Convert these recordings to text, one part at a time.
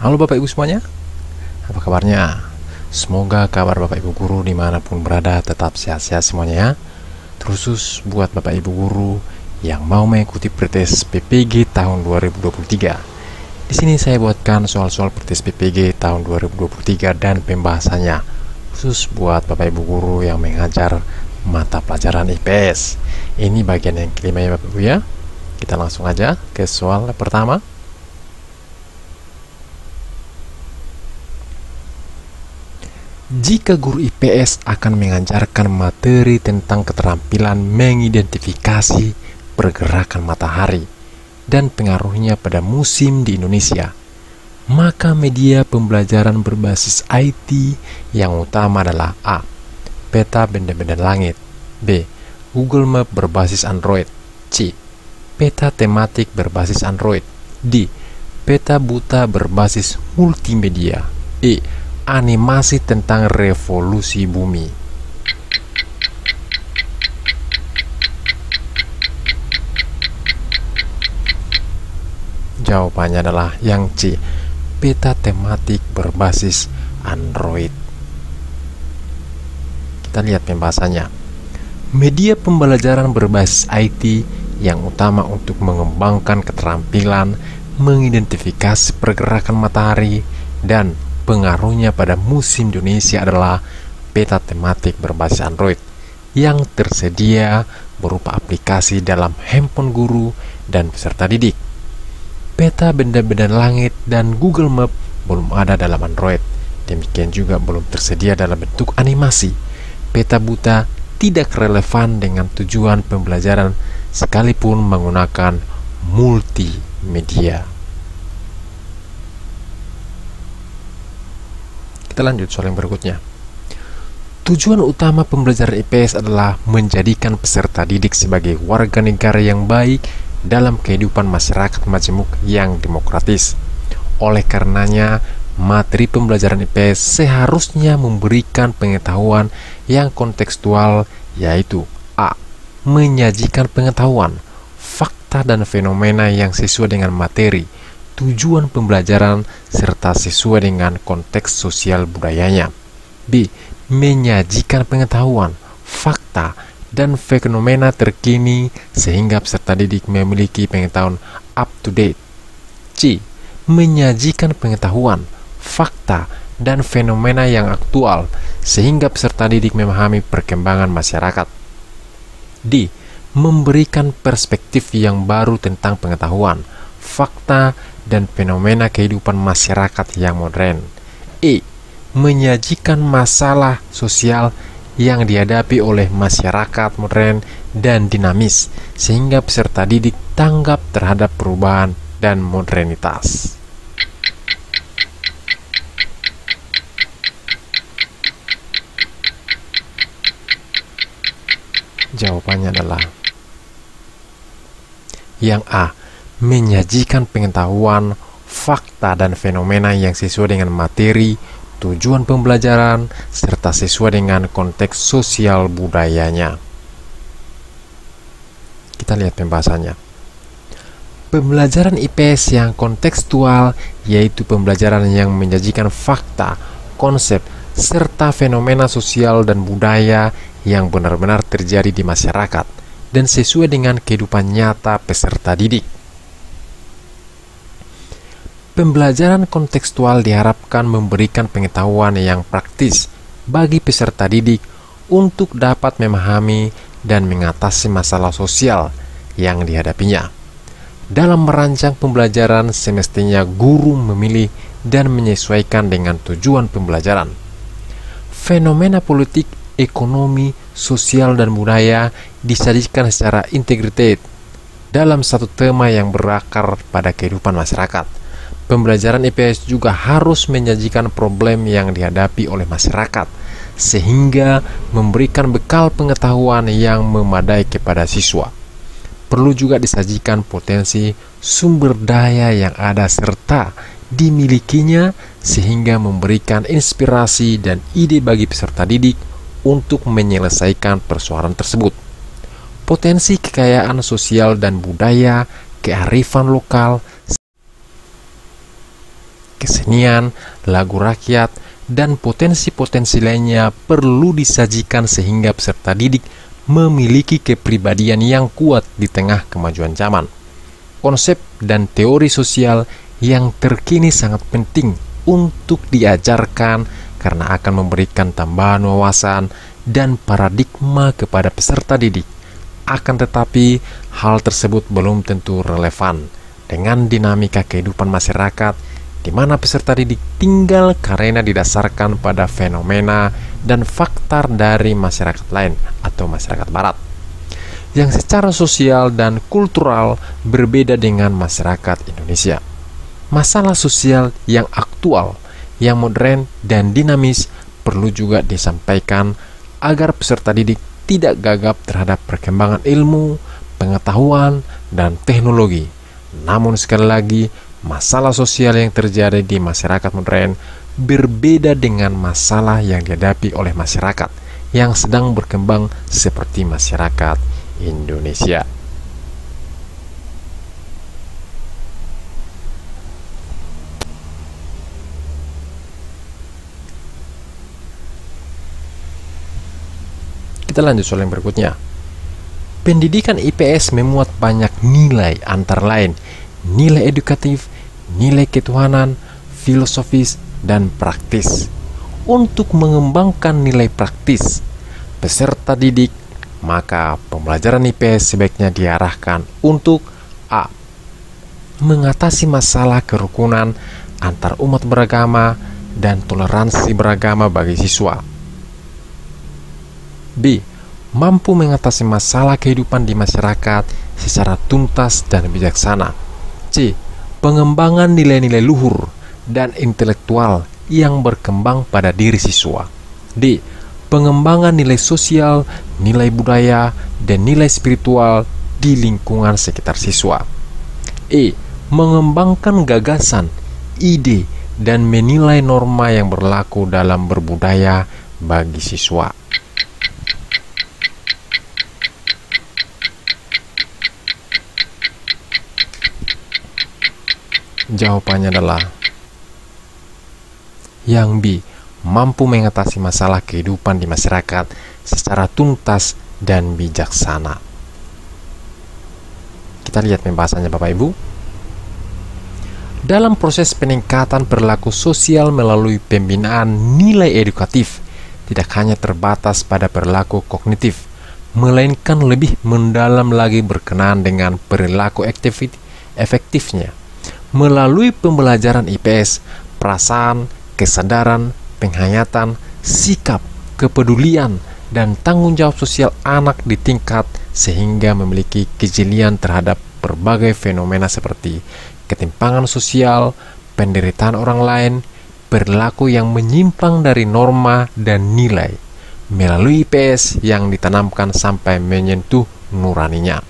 Halo Bapak Ibu semuanya, apa kabarnya? Semoga kabar Bapak Ibu guru dimanapun berada tetap sehat-sehat semuanya ya. Terkhusus buat Bapak Ibu guru yang mau mengikuti pretest PPG tahun 2023. Di sini saya buatkan soal-soal pretest PPG tahun 2023 dan pembahasannya khusus buat Bapak Ibu guru yang mengajar mata pelajaran IPS. Ini bagian yang kelima ya Bapak Ibu ya. Kita langsung aja ke soal pertama. Jika guru IPS akan mengajarkan materi tentang keterampilan mengidentifikasi pergerakan matahari dan pengaruhnya pada musim di Indonesia, maka media pembelajaran berbasis IT yang utama adalah A. Peta benda-benda langit, B. Google Map berbasis Android, C. Peta tematik berbasis Android, D. Peta buta berbasis multimedia, E. Animasi tentang revolusi bumi. Jawabannya adalah yang C, peta tematik berbasis Android. Kita lihat pembahasannya. Media pembelajaran berbasis IT yang utama untuk mengembangkan keterampilan mengidentifikasi pergerakan matahari dan pengaruhnya pada musim Indonesia adalah peta tematik berbasis Android yang tersedia berupa aplikasi dalam handphone guru dan peserta didik. Peta benda-benda langit dan Google Map belum ada dalam Android. Demikian juga belum tersedia dalam bentuk animasi. Peta buta tidak relevan dengan tujuan pembelajaran sekalipun menggunakan multimedia. Kita lanjut soal yang berikutnya. Tujuan utama pembelajaran IPS adalah menjadikan peserta didik sebagai warga negara yang baik dalam kehidupan masyarakat majemuk yang demokratis. Oleh karenanya, materi pembelajaran IPS seharusnya memberikan pengetahuan yang kontekstual, yaitu A. Menyajikan pengetahuan, fakta dan fenomena yang sesuai dengan materi, tujuan pembelajaran, serta sesuai dengan konteks sosial budayanya. B. Menyajikan pengetahuan, fakta, dan fenomena terkini sehingga peserta didik memiliki pengetahuan up to date. C. Menyajikan pengetahuan, fakta, dan fenomena yang aktual sehingga peserta didik memahami perkembangan masyarakat. D. Memberikan perspektif yang baru tentang pengetahuan, fakta, dan fenomena kehidupan masyarakat yang modern. E. Menyajikan masalah sosial yang dihadapi oleh masyarakat modern dan dinamis sehingga peserta didik tanggap terhadap perubahan dan modernitas. Jawabannya adalah yang A. Menyajikan pengetahuan, fakta, dan fenomena yang sesuai dengan materi, tujuan pembelajaran, serta sesuai dengan konteks sosial budayanya. Kita lihat pembahasannya. Pembelajaran IPS yang kontekstual yaitu pembelajaran yang menyajikan fakta, konsep, serta fenomena sosial dan budaya yang benar-benar terjadi di masyarakat dan sesuai dengan kehidupan nyata peserta didik. Pembelajaran kontekstual diharapkan memberikan pengetahuan yang praktis bagi peserta didik untuk dapat memahami dan mengatasi masalah sosial yang dihadapinya. Dalam merancang pembelajaran, semestinya guru memilih dan menyesuaikan dengan tujuan pembelajaran. Fenomena politik, ekonomi, sosial, dan budaya disajikan secara integrated dalam satu tema yang berakar pada kehidupan masyarakat. Pembelajaran IPS juga harus menyajikan problem yang dihadapi oleh masyarakat, sehingga memberikan bekal pengetahuan yang memadai kepada siswa. Perlu juga disajikan potensi sumber daya yang ada serta dimilikinya, sehingga memberikan inspirasi dan ide bagi peserta didik untuk menyelesaikan persoalan tersebut. Potensi kekayaan sosial dan budaya, kearifan lokal, kesenian, lagu rakyat, dan potensi-potensi lainnya perlu disajikan sehingga peserta didik memiliki kepribadian yang kuat di tengah kemajuan zaman. Konsep dan teori sosial yang terkini sangat penting untuk diajarkan karena akan memberikan tambahan wawasan dan paradigma kepada peserta didik. Akan tetapi, hal tersebut belum tentu relevan dengan dinamika kehidupan masyarakat di mana peserta didik tinggal karena didasarkan pada fenomena dan faktor dari masyarakat lain atau masyarakat barat yang secara sosial dan kultural berbeda dengan masyarakat Indonesia. Masalah sosial yang aktual, yang modern dan dinamis perlu juga disampaikan agar peserta didik tidak gagap terhadap perkembangan ilmu, pengetahuan, dan teknologi. Namun sekali lagi, masalah sosial yang terjadi di masyarakat modern berbeda dengan masalah yang dihadapi oleh masyarakat yang sedang berkembang seperti masyarakat Indonesia. Kita lanjut soal yang berikutnya. Pendidikan IPS memuat banyak nilai antara lain nilai edukatif, nilai ketuhanan, filosofis, dan praktis. Untuk mengembangkan nilai praktis peserta didik, maka pembelajaran IPS sebaiknya diarahkan untuk A. Mengatasi masalah kerukunan antar umat beragama dan toleransi beragama bagi siswa. B. Mampu mengatasi masalah kehidupan di masyarakat secara tuntas dan bijaksana. C. Pengembangan nilai-nilai luhur dan intelektual yang berkembang pada diri siswa. D. Pengembangan nilai sosial, nilai budaya, dan nilai spiritual di lingkungan sekitar siswa. E. Mengembangkan gagasan, ide, dan menilai norma yang berlaku dalam berbudaya bagi siswa. Jawabannya adalah yang B. Mampu mengatasi masalah kehidupan di masyarakat secara tuntas dan bijaksana. Kita lihat pembahasannya Bapak Ibu. Dalam proses peningkatan perilaku sosial melalui pembinaan nilai edukatif, tidak hanya terbatas pada perilaku kognitif, melainkan lebih mendalam lagi berkenaan dengan perilaku efektifnya. Melalui pembelajaran IPS, perasaan, kesadaran, penghayatan, sikap, kepedulian, dan tanggung jawab sosial anak ditingkat sehingga memiliki kejelian terhadap berbagai fenomena seperti ketimpangan sosial, penderitaan orang lain, perilaku yang menyimpang dari norma dan nilai, melalui IPS yang ditanamkan sampai menyentuh nuraninya.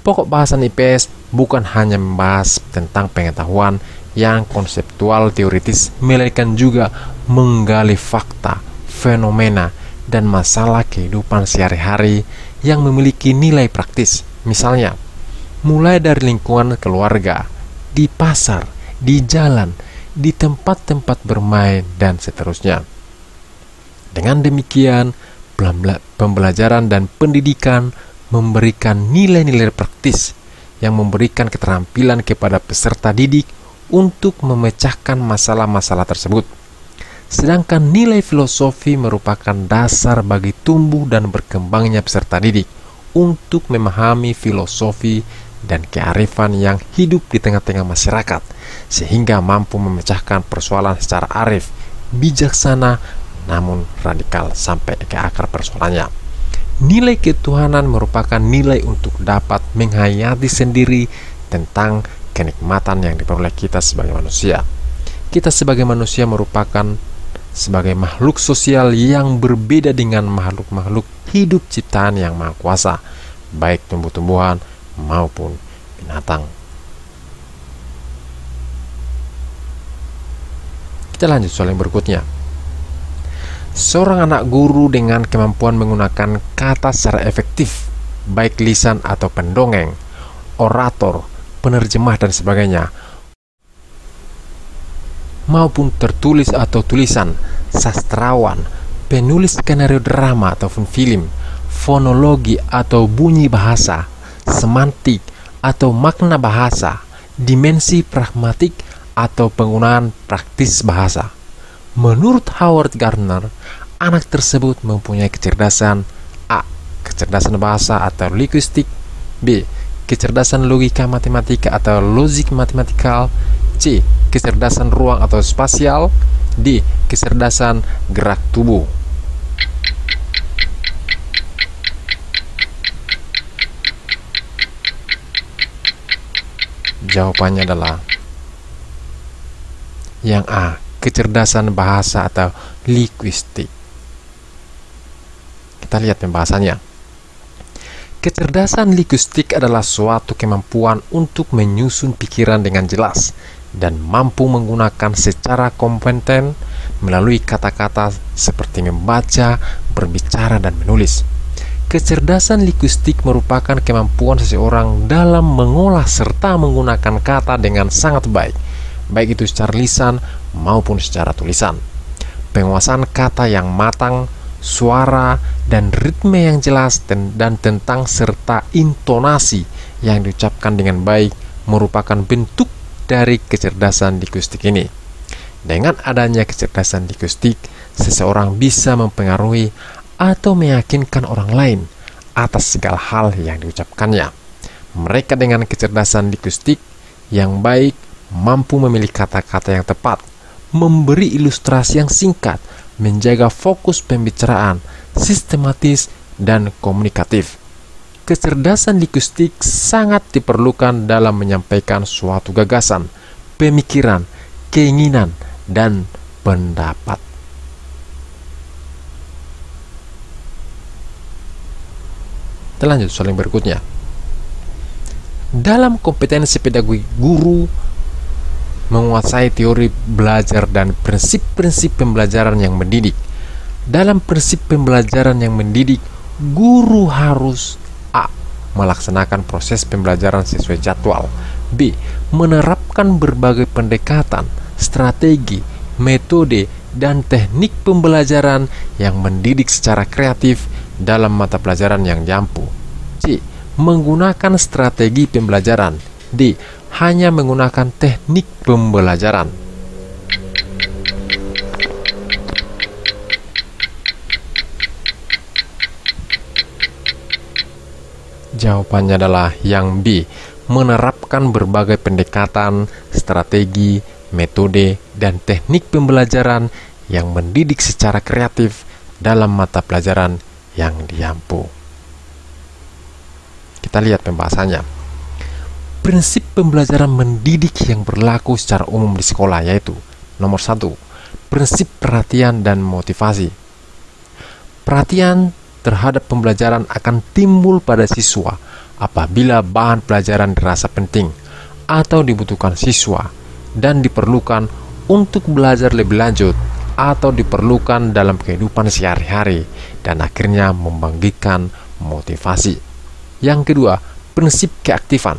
Pokok bahasan IPS bukan hanya membahas tentang pengetahuan yang konseptual teoritis, melainkan juga menggali fakta, fenomena, dan masalah kehidupan sehari-hari yang memiliki nilai praktis. Misalnya, mulai dari lingkungan keluarga, di pasar, di jalan, di tempat-tempat bermain, dan seterusnya. Dengan demikian, pembelajaran dan pendidikan memberikan nilai-nilai praktis yang memberikan keterampilan kepada peserta didik untuk memecahkan masalah-masalah tersebut. Sedangkan nilai filosofi merupakan dasar bagi tumbuh dan berkembangnya peserta didik untuk memahami filosofi dan kearifan yang hidup di tengah-tengah masyarakat, sehingga mampu memecahkan persoalan secara arif, bijaksana, namun radikal sampai ke akar persoalannya. Nilai ketuhanan merupakan nilai untuk dapat menghayati sendiri tentang kenikmatan yang diperoleh kita sebagai manusia. Kita sebagai manusia merupakan sebagai makhluk sosial yang berbeda dengan makhluk-makhluk hidup ciptaan yang maha kuasa, baik tumbuh-tumbuhan maupun binatang. Kita lanjut soal yang berikutnya. Seorang anak guru dengan kemampuan menggunakan kata secara efektif, baik lisan atau pendongeng, orator, penerjemah, dan sebagainya, maupun tertulis atau tulisan, sastrawan, penulis skenario drama ataupun film, fonologi atau bunyi bahasa, semantik atau makna bahasa, dimensi pragmatik atau penggunaan praktis bahasa. Menurut Howard Gardner, anak tersebut mempunyai kecerdasan A. Kecerdasan bahasa atau linguistik, B. Kecerdasan logika matematika atau logic matematikal, C. Kecerdasan ruang atau spasial, D. Kecerdasan gerak tubuh. Jawabannya adalah yang A. Kecerdasan bahasa atau linguistik. Kita lihat pembahasannya. Kecerdasan linguistik adalah suatu kemampuan untuk menyusun pikiran dengan jelas dan mampu menggunakan secara kompeten melalui kata-kata seperti membaca, berbicara, dan menulis. Kecerdasan linguistik merupakan kemampuan seseorang dalam mengolah serta menggunakan kata dengan sangat baik, baik itu secara lisan maupun secara tulisan. Penguasaan kata yang matang, suara dan ritme yang jelas dan tentang serta intonasi yang diucapkan dengan baik merupakan bentuk dari kecerdasan linguistik ini. Dengan adanya kecerdasan linguistik, seseorang bisa mempengaruhi atau meyakinkan orang lain atas segala hal yang diucapkannya. Mereka dengan kecerdasan linguistik yang baik mampu memilih kata-kata yang tepat, memberi ilustrasi yang singkat, menjaga fokus pembicaraan, sistematis, dan komunikatif. Kecerdasan linguistik sangat diperlukan dalam menyampaikan suatu gagasan, pemikiran, keinginan, dan pendapat. Kita lanjut soal yang berikutnya. Dalam kompetensi pedagogi, guru menguasai teori belajar dan prinsip-prinsip pembelajaran yang mendidik. Dalam prinsip pembelajaran yang mendidik, guru harus A. Melaksanakan proses pembelajaran sesuai jadwal, B. Menerapkan berbagai pendekatan, strategi, metode, dan teknik pembelajaran yang mendidik secara kreatif dalam mata pelajaran yang diampu, C. Menggunakan strategi pembelajaran, D. Hanya menggunakan teknik pembelajaran. Jawabannya adalah yang B. Menerapkan berbagai pendekatan, strategi, metode, dan teknik pembelajaran yang mendidik secara kreatif dalam mata pelajaran yang diampu. Kita lihat pembahasannya. Prinsip pembelajaran mendidik yang berlaku secara umum di sekolah yaitu nomor 1. Prinsip perhatian dan motivasi. Perhatian terhadap pembelajaran akan timbul pada siswa apabila bahan pelajaran dirasa penting atau dibutuhkan siswa dan diperlukan untuk belajar lebih lanjut atau diperlukan dalam kehidupan sehari-hari dan akhirnya membangkitkan motivasi. Yang kedua, prinsip keaktifan.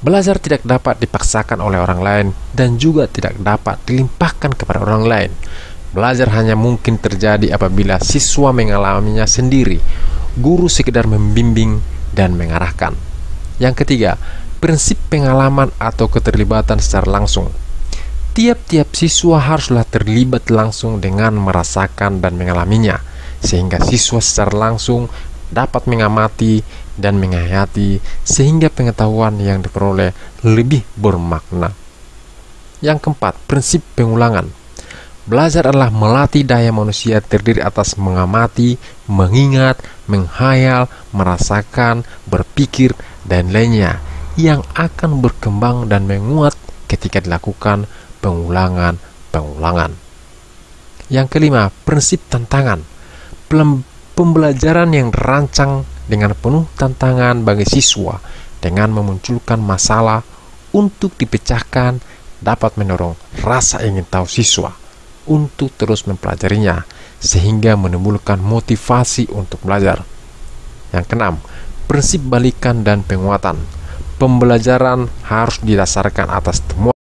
Belajar tidak dapat dipaksakan oleh orang lain dan juga tidak dapat dilimpahkan kepada orang lain. Belajar hanya mungkin terjadi apabila siswa mengalaminya sendiri. Guru sekedar membimbing dan mengarahkan. Yang ketiga, prinsip pengalaman atau keterlibatan secara langsung. Tiap-tiap siswa haruslah terlibat langsung dengan merasakan dan mengalaminya, sehingga siswa secara langsung dapat mengamati dan menghayati sehingga pengetahuan yang diperoleh lebih bermakna. Yang keempat, prinsip pengulangan. Belajar adalah melatih daya manusia terdiri atas mengamati, mengingat, menghayal, merasakan, berpikir, dan lainnya yang akan berkembang dan menguat ketika dilakukan pengulangan. Yang kelima, prinsip tantangan. Pembelajaran yang dirancang dengan penuh tantangan bagi siswa dengan memunculkan masalah untuk dipecahkan dapat mendorong rasa ingin tahu siswa untuk terus mempelajarinya sehingga menimbulkan motivasi untuk belajar. Yang keenam, prinsip balikan dan penguatan. Pembelajaran harus didasarkan atas temuan